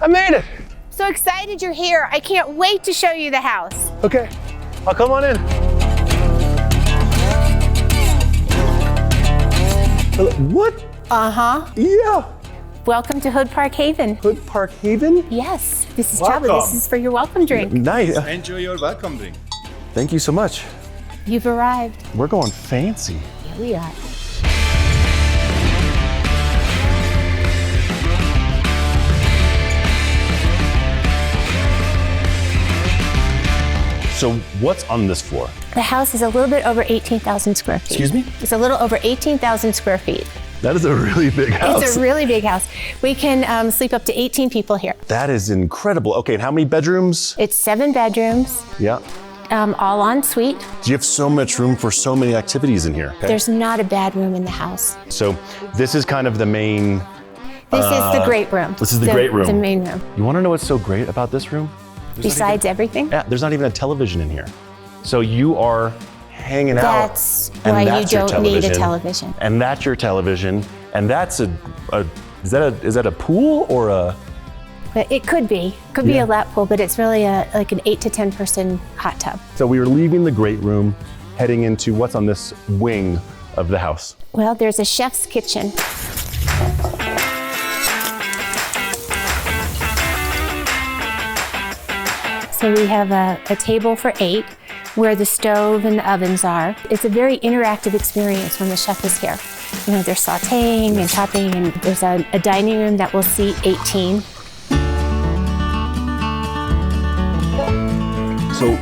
I made it. So excited you're here. I can't wait to show you the house. Okay, I'll come on in. What? Uh-huh. Yeah. Welcome to Hood Park Haven. Hood Park Haven? Yes, this is Welcome. Chubba. This is for your welcome drink. Nice. Enjoy your welcome drink. Thank you so much. You've arrived. We're going fancy. Here we are. So what's on this floor? The house is a little bit over 18,000 square feet. Excuse me? It's a little over 18,000 square feet. That is a really big house. It's a really big house. We can sleep up to 18 people here. That is incredible. Okay, and how many bedrooms? It's 7 bedrooms, Yeah. all en suite. Do you have so much room for so many activities in here? Okay. There's not a bad room in the house. So this is kind of the main. This is the great room. This is the great room. The main room. You want to know what's so great about this room? Besides everything? Yeah, there's not even a television in here. So you are hanging out. That's and why that's you your don't need a television. And that's your television. And that's is that a pool or a? But it could be. Could be a lap pool, but it's really like an 8 to 10 person hot tub. So we were leaving the great room, heading into what's on this wing of the house. Well, there's a chef's kitchen. So we have a table for 8 where the stove and the ovens are. It's a very interactive experience when the chef is here. You know, they're sauteing and chopping, and there's a dining room that will seat 18. So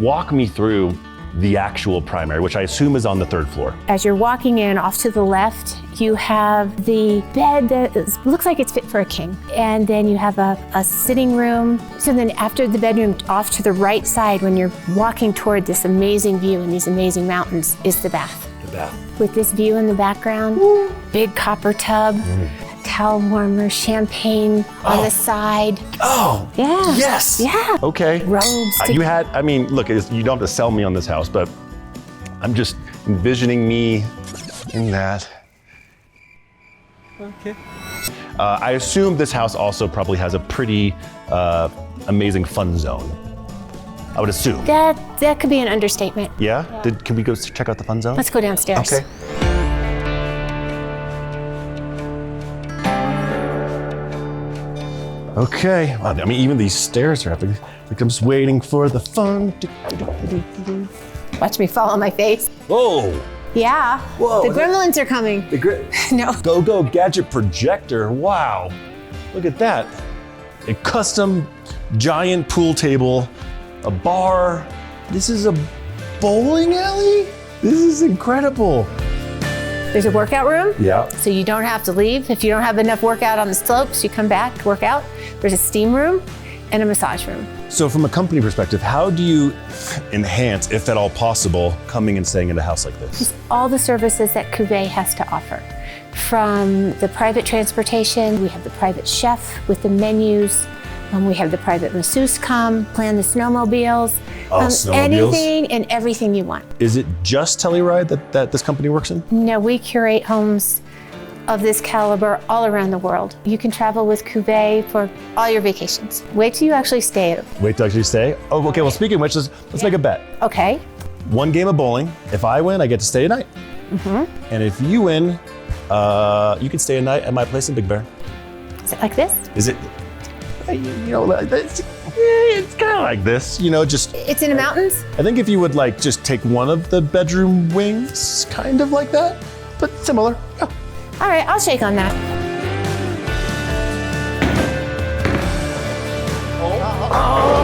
walk me through the actual primary, which I assume is on the 3rd floor. As you're walking in, off to the left, you have the bed that looks like it's fit for a king. And then you have a sitting room. So then after the bedroom, off to the right side, when you're walking toward this amazing view and these amazing mountains, is the bath. The bath. With this view in the background, big copper tub, towel warmer, champagne on the side. Oh, Yeah. yes. Yeah. Okay. Robes. You had, I mean, look, you don't have to sell me on this house, but I'm just envisioning me in that. Okay. I assume this house also probably has a pretty amazing fun zone. I would assume. That could be an understatement. Yeah? Can we go check out the fun zone? Let's go downstairs. Okay. Okay. Well, I mean, even these stairs are up. Like I'm just waiting for the fun. Watch me fall on my face. Whoa. Yeah. Whoa. The gremlins are coming. No. Go gadget projector. Wow. Look at that. A custom giant pool table, a bar. This is a bowling alley? This is incredible. There's a workout room. Yeah. So you don't have to leave. If you don't have enough workout on the slopes, you come back, work out. There's a steam room and a massage room. So from a company perspective, how do you enhance, if at all possible, coming and staying in a house like this? Just all the services that Cuvée has to offer. From the private transportation, we have the private chef with the menus. We have the private masseuse come, plan the snowmobiles. Snowmobiles. Anything and everything you want. Is it just Telluride that this company works in? No, we curate homes of this caliber all around the world. You can travel with Cuvée for all your vacations. Wait till you actually stay. Wait till actually stay? Oh, okay, well, speaking of which, let's make a bet. Okay. 1 game of bowling. If I win, I get to stay a night. And if you win, you can stay a night at my place in Big Bear. Is it like this? Is it, you know, it's kind of like this, you know, just. It's in the mountains? I think if you would like just take one of the bedroom wings, kind of like that, but similar. Yeah. All right, I'll shake on that. Oh.